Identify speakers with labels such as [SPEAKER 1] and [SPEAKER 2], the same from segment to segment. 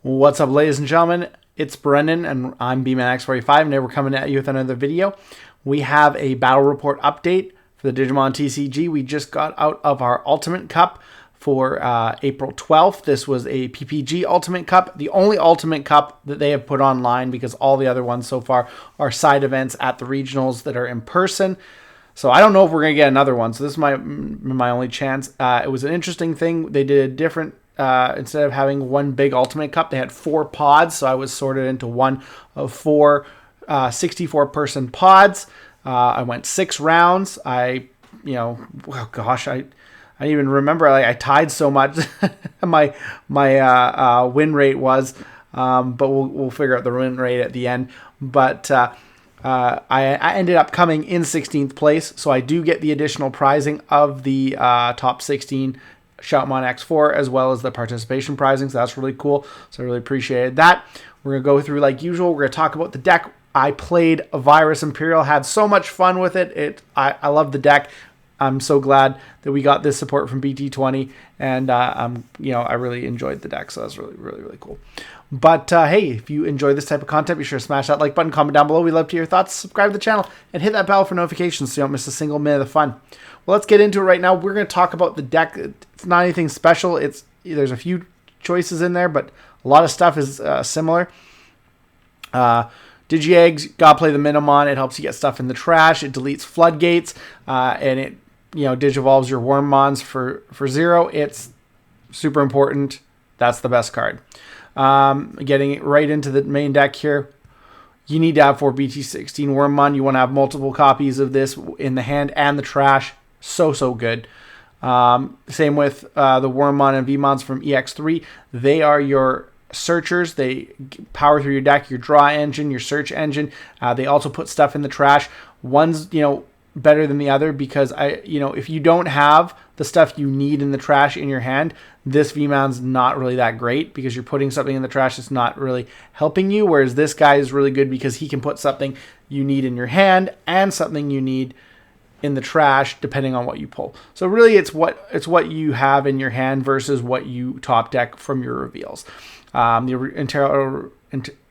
[SPEAKER 1] What's up, ladies and gentlemen? It's Brendan, and I'm Digimon X4 and we're coming at you with another video. We have a battle report update for the Digimon TCG. We just got out of our Ultimate Cup for April 12th. This was a PPG Ultimate Cup, the only Ultimate Cup that they have put online because all the other ones so far are side events at the regionals that are in person. So I don't know if we're going to get another one. So this is my only chance. It was an interesting thing. They did a different, instead of having one big Ultimate Cup, they had 4 pods. So I was sorted into one of 4 64-person pods. I went 6 rounds. I didn't even remember. I tied so much. my win rate was, but we'll figure out the win rate at the end. But I ended up coming in 16th place, so I do get the additional prizing of the top 16 Shoutmon X4 as well as the participation prizing, so that's really cool. So I really appreciated that. We're going to go through like usual. We're going to talk about the deck. I played a Virus Imperial, had so much fun with it. I love the deck. I'm so glad that we got this support from BT20, and I really enjoyed the deck, so that's really cool. But hey, if you enjoy this type of content, be sure to smash that like button, comment down below. We'd love to hear your thoughts. Subscribe to the channel and hit that bell for notifications so you don't miss a single minute of fun. Well, let's get into it right now. We're going to talk about the deck. It's not anything special. There's a few choices in there, but a lot of stuff is similar. Digi-Eggs, gotta play the Minimon. It helps you get stuff in the trash. It deletes floodgates, and it Digivolves your Wormmons for 0. It's super important. That's the best card. Getting it right into the main deck here. You need to have 4 BT16 Wormmon. You want to have multiple copies of this in the hand and the trash. So good. Same with the Wormmon and Vmons from EX3. They are your searchers. They power through your deck, your draw engine, your search engine. They also put stuff in the trash. One's better than the other because if you don't have the stuff you need in the trash in your hand, this VMon's not really that great because you're putting something in the trash that's not really helping you, whereas this guy is really good because he can put something you need in your hand and something you need in the trash depending on what you pull. So really it's what you have in your hand versus what you top deck from your reveals. The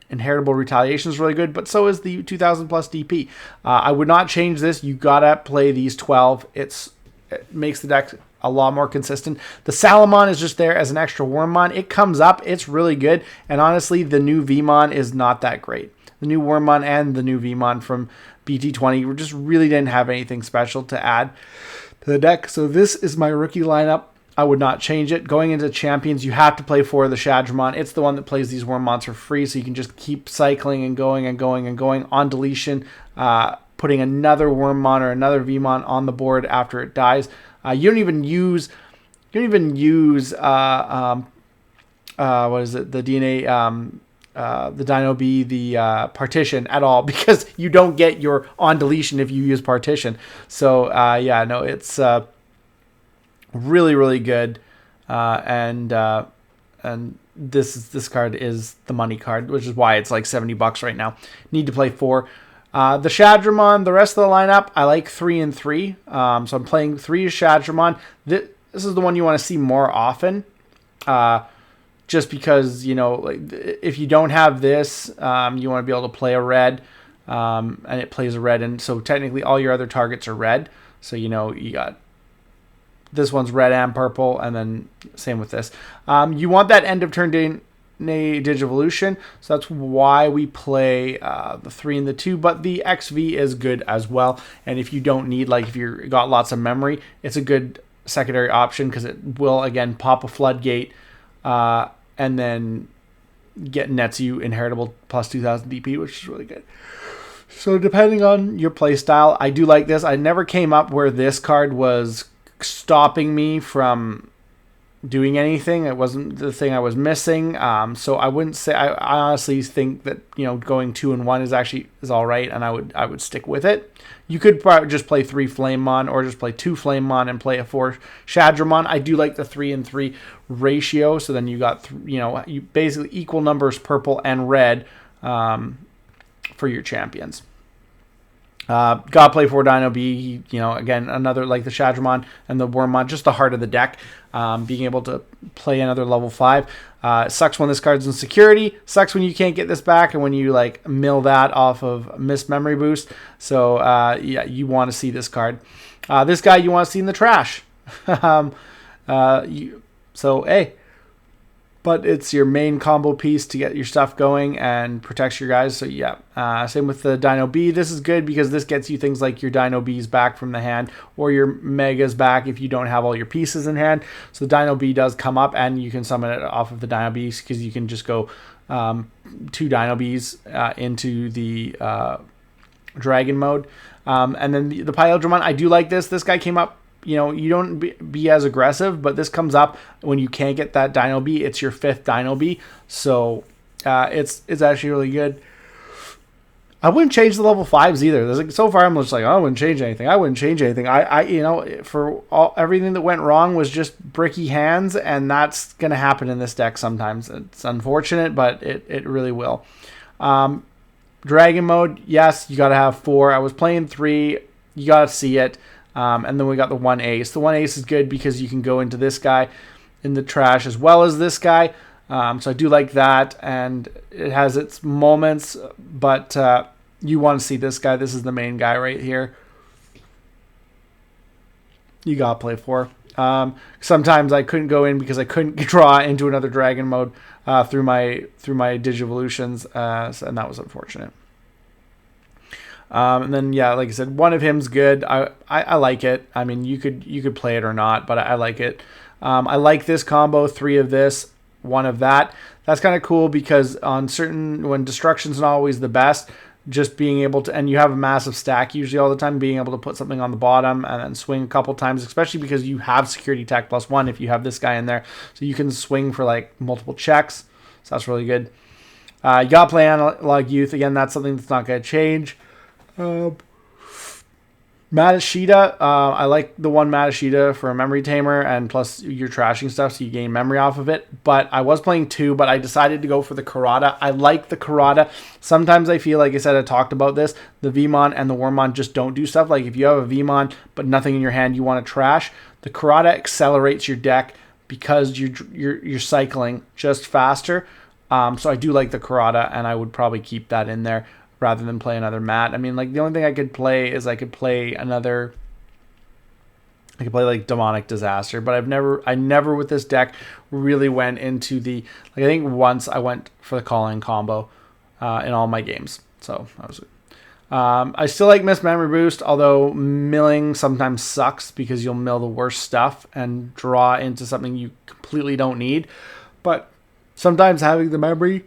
[SPEAKER 1] Inheritable Retaliation is really good, but so is the 2000 plus DP. I would not change this. You gotta play these 12. It makes the deck a lot more consistent. The Salamon is just there as an extra Wormmon. It comes up. It's really good. And honestly, the new Vmon is not that great. The new Wormmon and the new Vmon from BT20 just really didn't have anything special to add to the deck. So this is my rookie lineup. I would not change it. Going into Champions, you have to play for the Shoutmon. It's the one that plays these Wormmons for free, so you can just keep cycling and going on deletion, putting another Wormmon or another Vmon on the board after it dies. You don't even use what is it? The DNA, the Dino B, the partition at all because you don't get your on deletion if you use partition. So it's really good, and this card is the money card, which is why it's like $70 right now. Need to play 4. The Shoutmon, the rest of the lineup, I like 3 and 3. So I'm playing 3 Shoutmon. This is the one you want to see more often, just because if you don't have this, you want to be able to play a red, and it plays a red, and so technically all your other targets are red. So you got. This one's red and purple, and then same with this. You want that end of turn Digivolution, so that's why we play the 3 and the 2, but the XV is good as well. And if you don't need, if you've got lots of memory, it's a good secondary option because it will, again, pop a floodgate and then nets you Inheritable plus 2000 DP, which is really good. So depending on your play style, I do like this. I never came up where this card was stopping me from doing anything. It wasn't the thing I was missing. So I wouldn't say, I honestly think that going 2 and 1 is all right, and I would stick with it. You could probably just play 3 Flamemon or just play 2 Flamemon and play a 4 Shoutmon. I do like the 3 and 3 ratio, so then you got you basically equal numbers purple and red for your champions. Gotta play for Dino B. Again, another like the Shoutmon and the Wormmon, just the heart of the deck. Being able to play another level 5. Sucks when this card's in security. Sucks when you can't get this back and when you like mill that off of missed memory boost. So yeah, you want to see this card. This guy you want to see in the trash. Hey. But it's your main combo piece to get your stuff going and protects your guys. So yeah, same with the Dino B. This is good because this gets you things like your Dino B's back from the hand or your Megas back if you don't have all your pieces in hand. So the Dino B does come up and you can summon it off of the Dino B's because you can just go 2 Dino B's into the Dragon mode. And then the Pyogemon, I do like this. This guy came up. You don't be as aggressive, but this comes up when you can't get that Dino B. It's your 5th Dino B, so it's actually really good. I wouldn't change the level 5s either. So far, I'm just like, I wouldn't change anything. For everything that went wrong was just bricky hands, and that's gonna happen in this deck sometimes. It's unfortunate, but it really will. Dragon mode, yes, you gotta have 4. I was playing 3. You gotta see it. And then we got the 1 ace. The 1 ace is good because you can go into this guy in the trash as well as this guy. So I do like that. And it has its moments, but you want to see this guy. This is the main guy right here. You got to play 4. Sometimes I couldn't go in because I couldn't draw into another dragon mode through my Digivolutions, and that was unfortunate. And then yeah, like I said, one of him's good. I like it. I mean, you could play it or not, but I like it. I like this combo, 3 of this, 1 of that. That's kind of cool because when destruction's not always the best, just being able to, and you have a massive stack usually all the time, being able to put something on the bottom and then swing a couple times, especially because you have security tech +1 if you have this guy in there, so you can swing for like multiple checks. So that's really good. You gotta play Analog Youth again. That's something that's not gonna change. Matashita, I like the 1 Matashita for a memory tamer, and plus you're trashing stuff, so you gain memory off of it. But I was playing 2, but I decided to go for the Karada. I like the Karada. Sometimes I feel, like I said, I talked about this, the Vmon and the Wormmon just don't do stuff. Like if you have a Vmon but nothing in your hand you want to trash, the Karada accelerates your deck because you're cycling just faster. So I do like the Karada, and I would probably keep that in there rather than play another mat. I mean, like the only thing I could play is I could play like Demonic Disaster, but I never with this deck really went into the, like I think once I went for the calling combo in all my games. So that was it. I still like Miss Memory Boost, although milling sometimes sucks because you'll mill the worst stuff and draw into something you completely don't need. But sometimes having the memory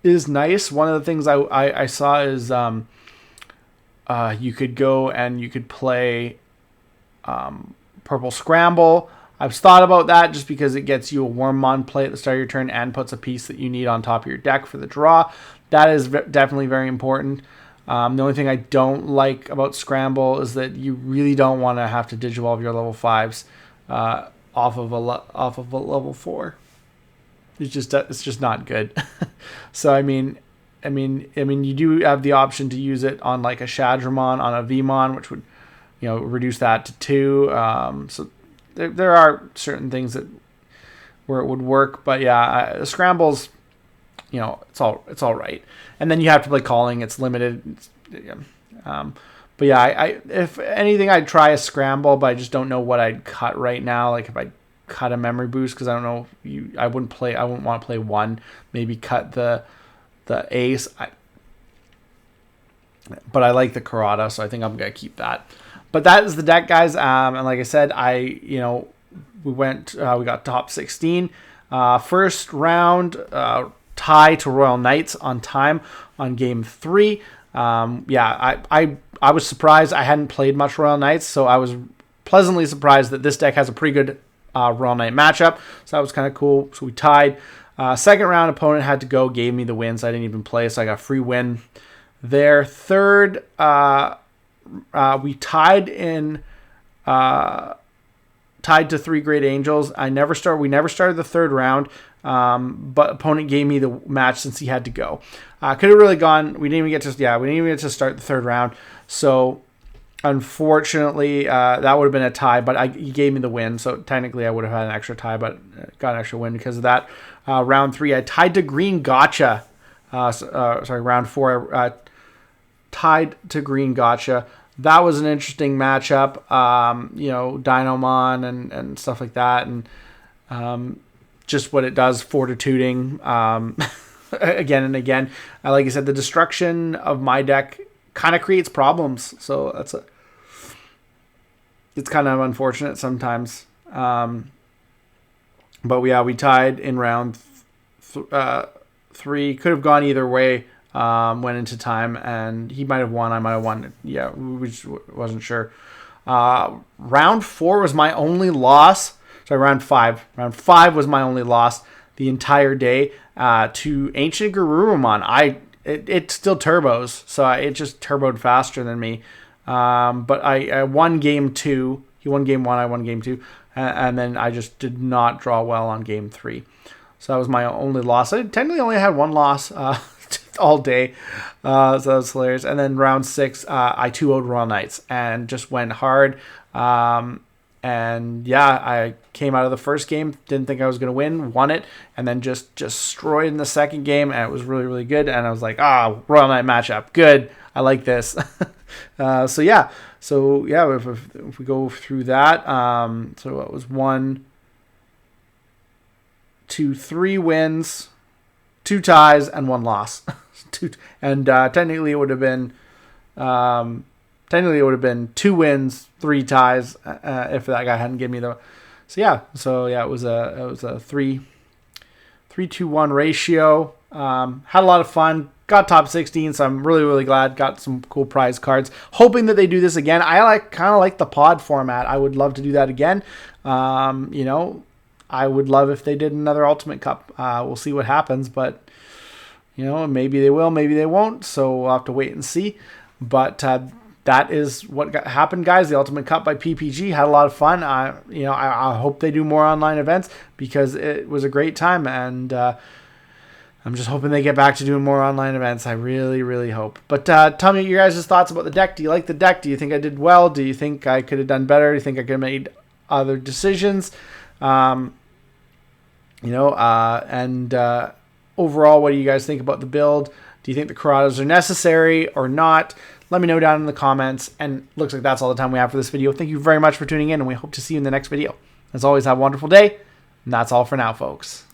[SPEAKER 1] is nice. One of the things I saw is you could go and you could play Purple Scramble. I've thought about that just because it gets you a Wormmon play at the start of your turn and puts a piece that you need on top of your deck for the draw. That is definitely very important. The only thing I don't like about Scramble is that you really don't want to have to Digivolve your level 5s off of a level 4. It's just not good. So I mean, you do have the option to use it on like a Shadramon, on a Vmon, which would, reduce that to 2. So there are certain things where it would work, but yeah, Scrambles, it's all right. And then you have to play calling; it's limited. But yeah, I if anything, I'd try a Scramble, but I just don't know what I'd cut right now. Like if I cut a memory boost, because I don't know, I wouldn't want to play 1. Maybe cut the ace. But I like the Karada, so I think I'm gonna keep that. But that is the deck, guys. And like I said, we got top 16. First round, tie to Royal Knights on time on game 3. I was surprised. I hadn't played much Royal Knights, so I was pleasantly surprised that this deck has a pretty good Royal Knight matchup. So that was kind of cool. So we tied. Second round, opponent had to go, gave me the win, so I didn't even play, so I got a free win there. Third, we tied to 3 Great Angels. We never started the third round. but opponent gave me the match since he had to go. Could have really gone. We didn't even get to start the third round. So unfortunately, that would have been a tie, but he gave me the win. So technically, I would have had an extra tie, but got an extra win because of that. Round 3, I tied to Green Gotcha. Round 4, I tied to Green Gotcha. That was an interesting matchup. Dynamon and stuff like that, and just what it does, fortituding again and again. Like I said, the destruction of my deck kind of creates problems. So it's kind of unfortunate sometimes. But we tied in round 3. Could have gone either way. Went into time, and he might have won. I might have won. Yeah, we just wasn't sure. Round 4 was my only loss. Sorry, round 5. Round 5 was my only loss the entire day to Ancient Garurumon. It still turbos, so it just turboed faster than me. But I won game 2. He won game 1. I won game 2, and then I just did not draw well on game 3. So that was my only loss. I technically only had one loss all day, so that was hilarious. And then round 6, I 2-0'd Royal Knights and just went hard. And yeah, I came out of the first game, didn't think I was going to win, won it, and then just destroyed in the second game, and it was really, really good. And I was like, Royal Knight matchup, good, I like this. So if we go through that, so it was 1, 2, 3 wins, 2 ties, and 1 loss. Technically it would have been 2 wins, 3 ties if that guy hadn't given me the. It was a 3-2-1 ratio. Had a lot of fun. Got top 16, so I'm really, really glad. Got some cool prize cards. Hoping that they do this again. I kind of like the pod format. I would love to do that again. I would love if they did another Ultimate Cup. We'll see what happens, but maybe they will, maybe they won't. So we'll have to wait and see. But that is what happened, guys. The Ultimate Cup by PPG had a lot of fun. I hope they do more online events because it was a great time, and I'm just hoping they get back to doing more online events. I really, really hope. But tell me your guys' thoughts about the deck. Do you like the deck? Do you think I did well? Do you think I could have done better? Do you think I could have made other decisions? Overall, what do you guys think about the build? Do you think the Corrados are necessary or not? Let me know down in the comments. And looks like that's all the time we have for this video. Thank you very much for tuning in, and we hope to see you in the next video. As always, have a wonderful day. And that's all for now, folks.